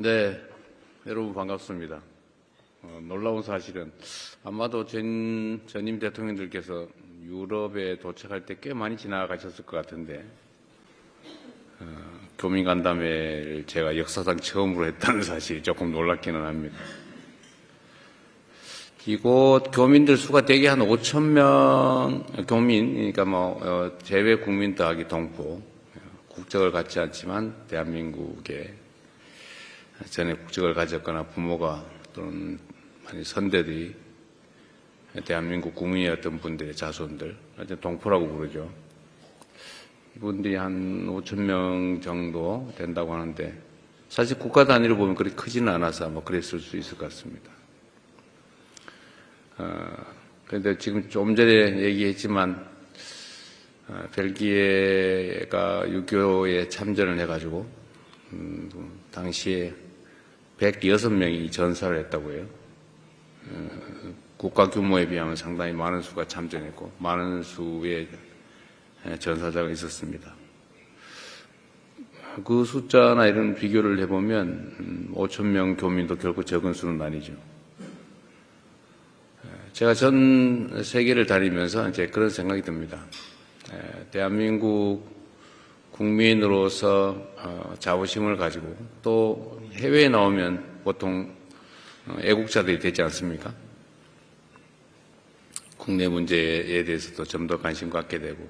네, 여러분 반갑습니다. 놀라운 사실은 아마도 전임 대통령들께서 유럽에 도착할 때 꽤 많이 지나가셨을 것 같은데 교민 간담회를 제가 역사상 처음으로 했다는 사실이 조금 놀랍기는 합니다. 이곳 교민들 수가 대개 한 5천 명 교민, 그러니까 재외 국민 더하기 동포, 국적을 갖지 않지만 대한민국에 전에 국적을 가졌거나 부모가 또는 많이 선대들이 대한민국 국민이었던 분들의 자손들, 동포라고 부르죠. 이분들이 한 5천 명 정도 된다고 하는데 사실 국가 단위로 보면 그렇게 크지는 않아서 아마 그랬을 수 있을 것 같습니다. 그런데 지금 좀 전에 얘기했지만 벨기에가 6.25에 참전을 해가지고 당시에 106명이 전사를 했다고 해요. 국가 규모에 비하면 상당히 많은 수가 참전했고 많은 수의 전사자가 있었습니다. 그 숫자나 이런 비교를 해보면 5천 명 교민도 결코 적은 수는 아니죠. 제가 전 세계를 다니면서 이제 그런 생각이 듭니다. 대한민국 국민으로서 자부심을 가지고 또 해외에 나오면 보통 애국자들이 되지 않습니까? 국내 문제에 대해서도 좀 더 관심 갖게 되고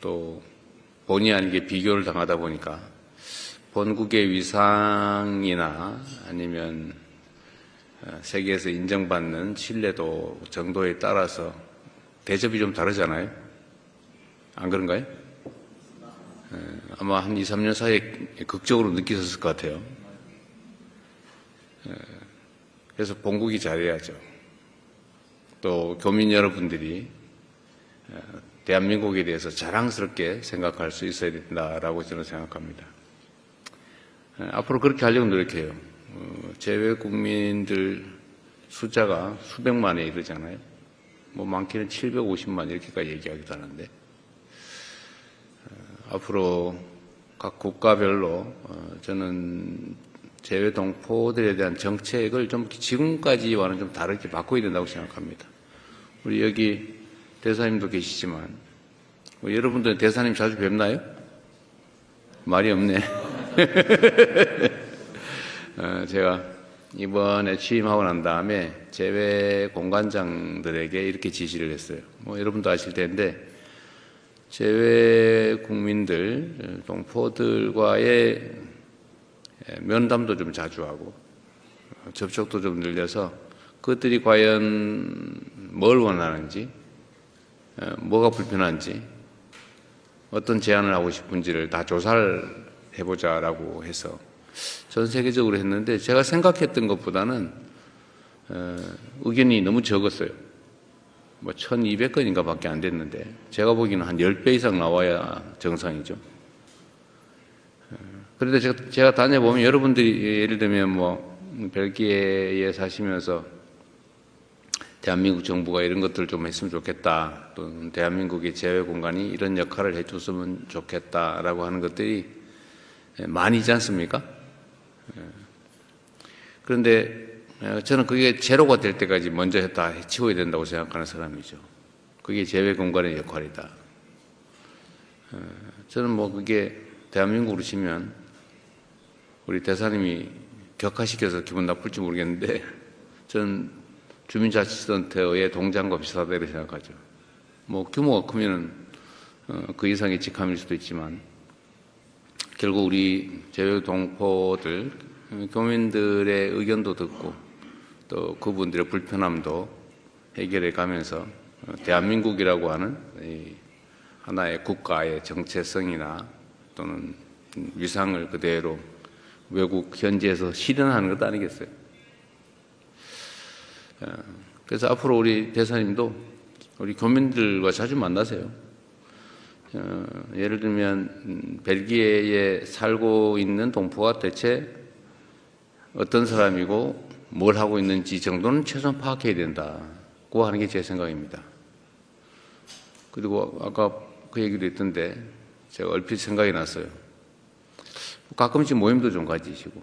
또 본의 아니게 비교를 당하다 보니까 본국의 위상이나 아니면 세계에서 인정받는 신뢰도 정도에 따라서 대접이 좀 다르잖아요. 안 그런가요? 아마 한 2, 3년 사이에 극적으로 느끼셨을 것 같아요. 그래서 본국이 잘해야죠. 또 교민 여러분들이 대한민국에 대해서 자랑스럽게 생각할 수 있어야 된다라고 저는 생각합니다. 앞으로 그렇게 하려고 노력해요. 재외 국민들 숫자가 수백만에 이르잖아요. 많게는 750만 이렇게까지 얘기하기도 하는데 앞으로 각 국가별로 저는 재외 동포들에 대한 정책을 좀 지금까지와는 좀 다르게 바꿔야 된다고 생각합니다. 우리 여기 대사님도 계시지만 여러분들 대사님 자주 뵙나요? 말이 없네. 제가 이번에 취임하고 난 다음에 재외 공관장들에게 이렇게 지시를 했어요. 여러분도 아실 텐데 재외 국민들, 동포들과의 면담도 좀 자주 하고 접촉도 좀 늘려서 그것들이 과연 뭘 원하는지, 뭐가 불편한지, 어떤 제안을 하고 싶은지를 다 조사를 해보자라고 해서 전 세계적으로 했는데 제가 생각했던 것보다는 의견이 너무 적었어요. 1200건인가 밖에 안 됐는데 제가 보기에는 한 10배 이상 나와야 정상이죠. 그런데 제가 다녀보면 여러분들이 예를 들면 벨기에에 사시면서 대한민국 정부가 이런 것들을 좀 했으면 좋겠다, 또는 대한민국의 재외 공간이 이런 역할을 해줬으면 좋겠다라고 하는 것들이 많이 있지 않습니까? 그런데 저는 그게 제로가 될 때까지 먼저 다 해치워야 된다고 생각하는 사람이죠. 그게 재외 공간의 역할이다. 저는 그게 대한민국으로 치면 우리 대사님이 격화시켜서 기분 나쁠지 모르겠는데 저는 주민자치센터의 동장과 비슷하다 이렇게 생각하죠. 규모가 크면은 그 이상의 직함일 수도 있지만 결국 우리 재외 동포들, 교민들의 의견도 듣고 또 그분들의 불편함도 해결해 가면서 대한민국이라고 하는 하나의 국가의 정체성이나 또는 위상을 그대로 외국 현지에서 실현하는 것 아니겠어요? 그래서 앞으로 우리 대사님도 우리 교민들과 자주 만나세요. 예를 들면 벨기에에 살고 있는 동포가 대체 어떤 사람이고 뭘 하고 있는지 정도는 최소한 파악해야 된다고 하는 게 제 생각입니다. 그리고 아까 그 얘기도 했던데 제가 얼핏 생각이 났어요. 가끔씩 모임도 좀 가지시고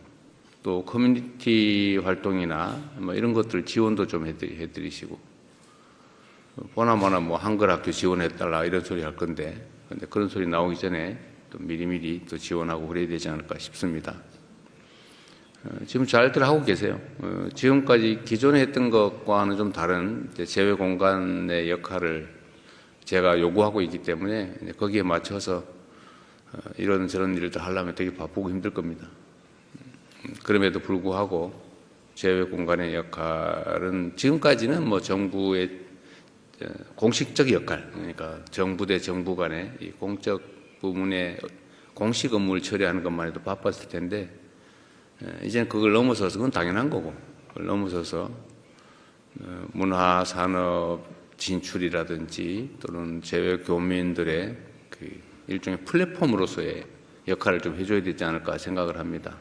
또 커뮤니티 활동이나 뭐 이런 것들 지원도 좀 해드리시고, 보나마나 뭐 한글 학교 지원해달라 이런 소리 할 건데, 근데 그런 소리 나오기 전에 또 미리미리 또 지원하고 그래야 되지 않을까 싶습니다. 지금 잘들 하고 계세요. 지금까지 기존에 했던 것과는 좀 다른 재외 공간의 역할을 제가 요구하고 있기 때문에 거기에 맞춰서 이런저런 일들 하려면 되게 바쁘고 힘들 겁니다. 그럼에도 불구하고 재외 공간의 역할은 지금까지는 뭐 정부의 공식적 역할, 그러니까 정부 대 정부 간의 이 공적 부문의 공식 업무를 처리하는 것만 해도 바빴을 텐데, 이제는 그걸 넘어서서 그건 당연한 거고, 그걸 넘어서서 문화 산업 진출이라든지 또는 재외 교민들의 그 일종의 플랫폼으로서의 역할을 좀 해줘야 되지 않을까 생각을 합니다.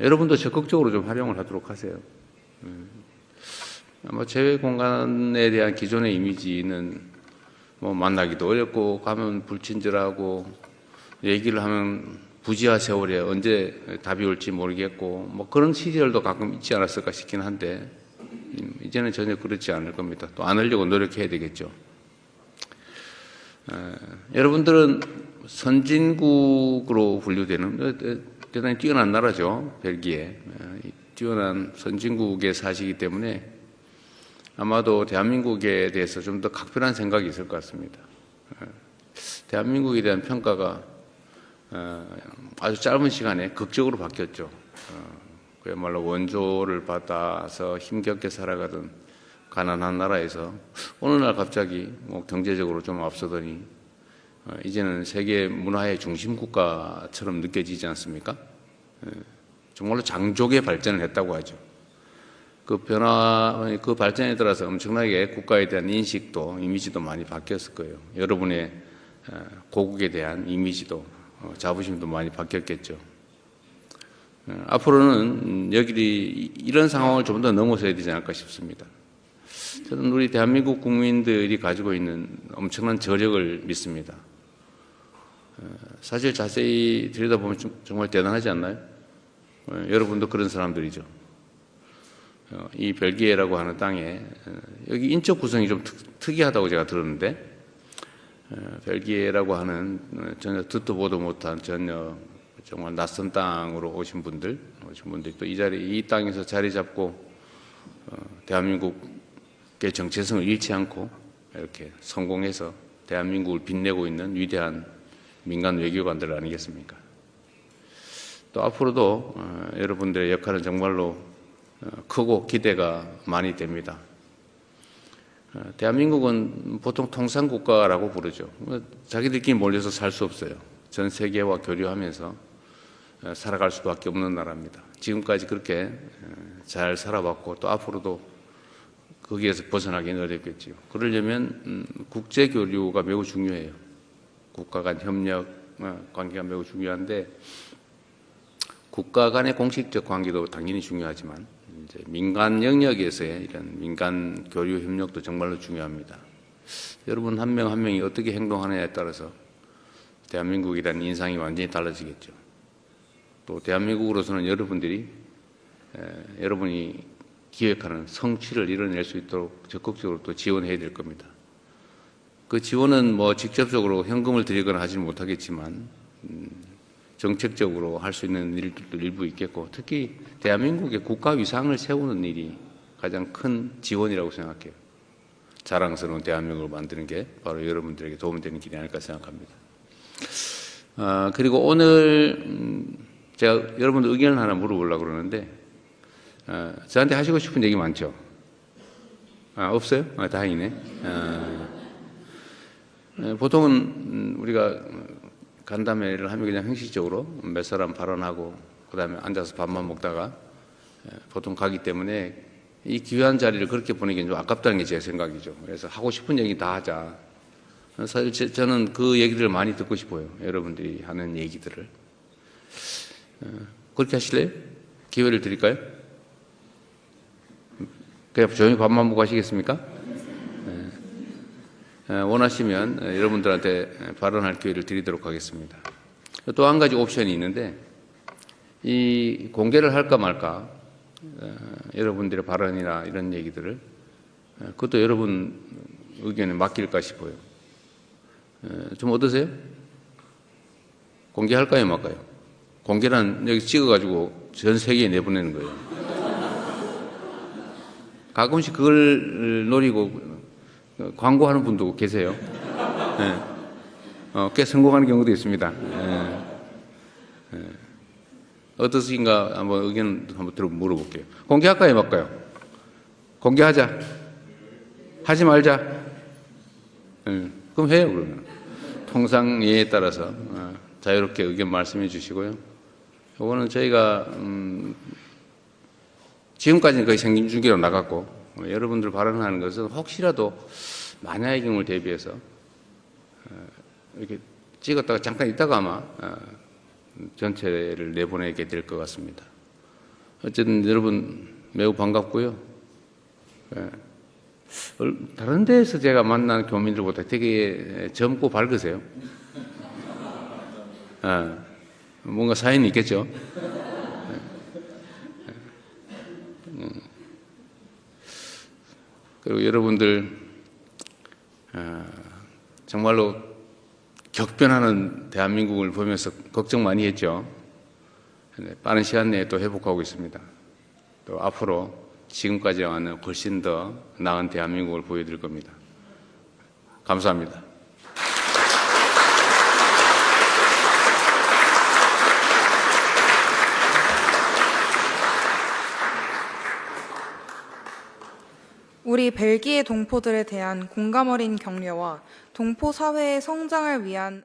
여러분도 적극적으로 좀 활용을 하도록 하세요. 아마 재외 공간에 대한 기존의 이미지는 뭐 만나기도 어렵고 가면 불친절하고 얘기를 하면 부지하 세월에 언제 답이 올지 모르겠고 뭐 그런 시절도 가끔 있지 않았을까 싶긴 한데, 이제는 전혀 그렇지 않을 겁니다. 또 안 하려고 노력해야 되겠죠. 여러분들은 선진국으로 분류되는 대단히 뛰어난 나라죠. 벨기에. 뛰어난 선진국에 사시기 때문에 아마도 대한민국에 대해서 좀 더 각별한 생각이 있을 것 같습니다. 대한민국에 대한 평가가 아주 짧은 시간에 극적으로 바뀌었죠. 그야말로 원조를 받아서 힘겹게 살아가던 가난한 나라에서 어느 날 갑자기 뭐 경제적으로 좀 앞서더니 이제는 세계 문화의 중심 국가처럼 느껴지지 않습니까? 정말로 장족의 발전을 했다고 하죠. 그 발전에 따라서 엄청나게 국가에 대한 인식도, 이미지도 많이 바뀌었을 거예요. 여러분의 고국에 대한 이미지도, 자부심도 많이 바뀌었겠죠. 앞으로는 이런 상황을 좀 더 넘어서야 되지 않을까 싶습니다. 저는 우리 대한민국 국민들이 가지고 있는 엄청난 저력을 믿습니다. 사실 자세히 들여다보면 정말 대단하지 않나요? 여러분도 그런 사람들이죠. 이 벨기에라고 하는 땅에 여기 인적 구성이 좀 특이하다고 제가 들었는데, 벨기에라고 하는 전혀 듣도 보도 못한 전혀 정말 낯선 땅으로 오신 분들이 또 이 땅에서 자리 잡고 대한민국의 정체성을 잃지 않고 이렇게 성공해서 대한민국을 빛내고 있는 위대한 민간 외교관들 아니겠습니까? 또 앞으로도 여러분들의 역할은 정말로 크고 기대가 많이 됩니다. 대한민국은 보통 통상국가라고 부르죠. 자기들끼리 몰려서 살 수 없어요. 전 세계와 교류하면서 살아갈 수밖에 없는 나라입니다. 지금까지 그렇게 잘 살아왔고 또 앞으로도 거기에서 벗어나기는 어렵겠지요. 그러려면 국제 교류가 매우 중요해요. 국가 간 협력 관계가 매우 중요한데, 국가 간의 공식적 관계도 당연히 중요하지만 이제 민간 영역에서의 이런 민간 교류 협력도 정말로 중요합니다. 여러분 한 명 한 명이 어떻게 행동하느냐에 따라서 대한민국이라는 인상이 완전히 달라지겠죠. 또 대한민국으로서는 여러분이 기획하는 성취를 이뤄낼 수 있도록 적극적으로 또 지원해야 될 겁니다. 그 지원은 뭐 직접적으로 현금을 드리거나 하지는 못하겠지만 정책적으로 할 수 있는 일들도 일부 있겠고, 특히 대한민국의 국가 위상을 세우는 일이 가장 큰 지원이라고 생각해요. 자랑스러운 대한민국을 만드는 게 바로 여러분들에게 도움이 되는 길이 아닐까 생각합니다. 그리고 오늘 제가 여러분들 의견을 하나 물어보려고 그러는데, 저한테 하시고 싶은 얘기 많죠? 없어요? 다행이네. 보통은 우리가 간담회를 하면 그냥 형식적으로 몇 사람 발언하고 그 다음에 앉아서 밥만 먹다가 보통 가기 때문에 이 귀한 자리를 그렇게 보내기는 좀 아깝다는 게 제 생각이죠. 그래서 하고 싶은 얘기 다 하자. 사실 저는 그 얘기들을 많이 듣고 싶어요. 여러분들이 하는 얘기들을. 그렇게 하실래요? 기회를 드릴까요? 그냥 조용히 밥만 먹고 하시겠습니까? 원하시면 여러분들한테 발언할 기회를 드리도록 하겠습니다. 또 한 가지 옵션이 있는데, 이 공개를 할까 말까, 여러분들의 발언이나 이런 얘기들을, 그것도 여러분 의견에 맡길까 싶어요. 좀 어떠세요? 공개할까요, 말까요? 공개란 여기 찍어가지고 전 세계에 내보내는 거예요. 가끔씩 그걸 노리고 광고하는 분도 계세요. 꽤 성공하는 경우도 있습니다. 어떠신가 한번 의견 한번 물어볼게요. 공개할까요, 말까요? 공개하자. 하지 말자. 그럼 해요, 그러면. 통상 예에 따라서 자유롭게 의견 말씀해 주시고요. 이거는 저희가 지금까지는 거의 생중계로 나갔고, 여러분들 발언하는 것은 혹시라도 만약의 경우를 대비해서 이렇게 찍었다가 잠깐 있다가 아마 전체를 내보내게 될 것 같습니다. 어쨌든 여러분 매우 반갑고요. 다른 데에서 제가 만난 교민들보다 되게 젊고 밝으세요. 뭔가 사연이 있겠죠. 그리고 여러분들 정말로 격변하는 대한민국을 보면서 걱정 많이 했죠. 빠른 시간 내에 또 회복하고 있습니다. 또 앞으로 지금까지와는 훨씬 더 나은 대한민국을 보여드릴 겁니다. 감사합니다. 우리 벨기에 동포들에 대한 공감 어린 격려와 동포 사회의 성장을 위한